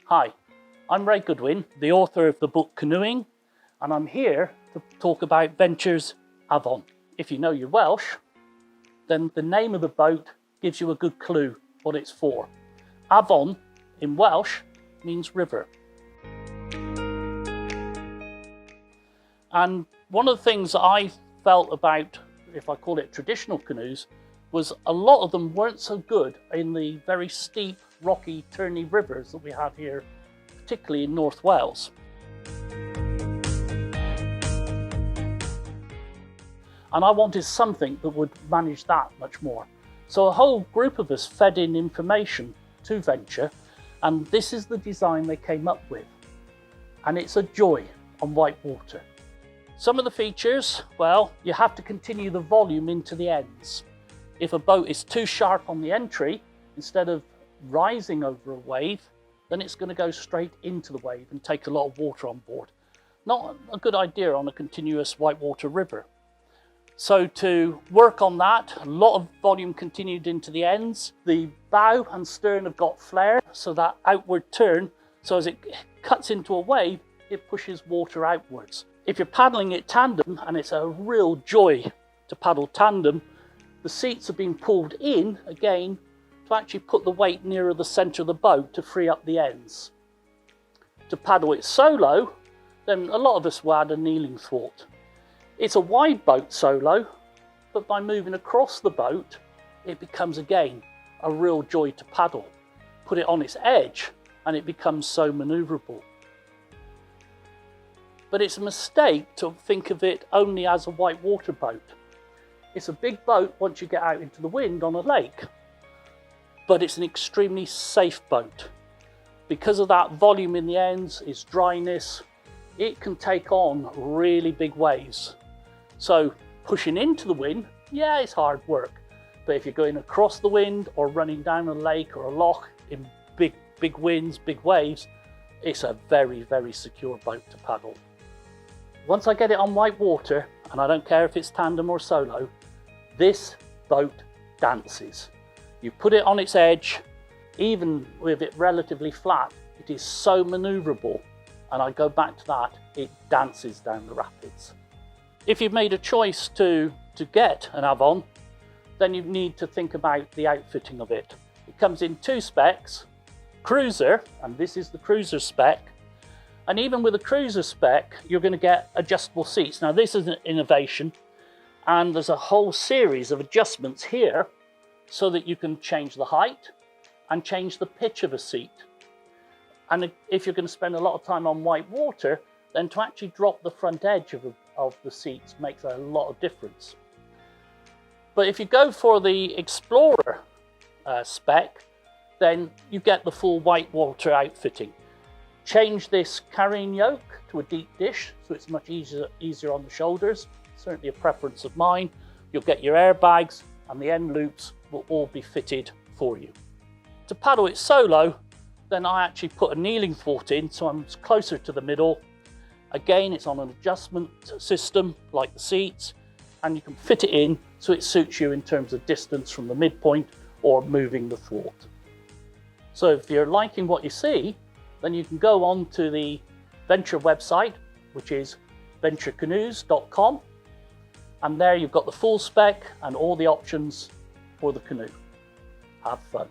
Hi, I'm Ray Goodwin, the author of the book Canoeing, and I'm here to talk about Venture Afon. If you know your Welsh, then the name of the boat gives you a good clue what it's for. Afon in Welsh means river. And one of the things that I felt about, if I call it traditional canoes, was a lot of them weren't so good in the very steep, rocky, turny rivers that we have here, particularly in North Wales. And I wanted something that would manage that much more. So a whole group of us fed in information to Venture, and this is the design they came up with. And it's a joy on white water. Some of the features, well, you have to continue the volume into the ends. If a boat is too sharp on the entry, instead of rising over a wave, then it's going to go straight into the wave and take a lot of water on board. Not a good idea on a continuous whitewater river. So to work on that, a lot of volume continued into the ends. The bow and stern have got flare, so that outward turn, so as it cuts into a wave, it pushes water outwards. If you're paddling it tandem, and it's a real joy to paddle tandem, the seats have been pulled in again to actually put the weight nearer the centre of the boat to free up the ends. To paddle it solo, then a lot of us will add a kneeling thwart. It's a wide boat solo, but by moving across the boat, it becomes again a real joy to paddle. Put it on its edge and it becomes so manoeuvrable. But it's a mistake to think of it only as a whitewater boat. It's a big boat once you get out into the wind on a lake, but it's an extremely safe boat. Because of that volume in the ends, its dryness, it can take on really big waves. So pushing into the wind, yeah, it's hard work. But if you're going across the wind or running down a lake or a loch in big winds, big waves, it's a very, very secure boat to paddle. Once I get it on white water, and I don't care if it's tandem or solo, this boat dances. You put it on its edge, even with it relatively flat, it is so manoeuvrable. And I go back to that, it dances down the rapids. If you've made a choice to get an Avon, then you need to think about the outfitting of it. It comes in two specs, cruiser, and this is the cruiser spec. And even with a cruiser spec, you're going to get adjustable seats. Now this is an innovation, and there's a whole series of adjustments here so that you can change the height and change the pitch of a seat. And if you're going to spend a lot of time on white water, then to actually drop the front edge of the seats makes a lot of difference. But if you go for the Explorer spec, then you get the full whitewater outfitting. Change this carrying yoke to a deep dish, so it's much easier on the shoulders. Certainly a preference of mine. You'll get your airbags, and the end loops will all be fitted for you. To paddle it solo, then I actually put a kneeling thwart in, so I'm closer to the middle. Again, it's on an adjustment system like the seats, and you can fit it in so it suits you in terms of distance from the midpoint or moving the thwart. So if you're liking what you see, then you can go on to the Venture website, which is venturecanoes.com, and there you've got the full spec and all the options for the canoe. Have fun.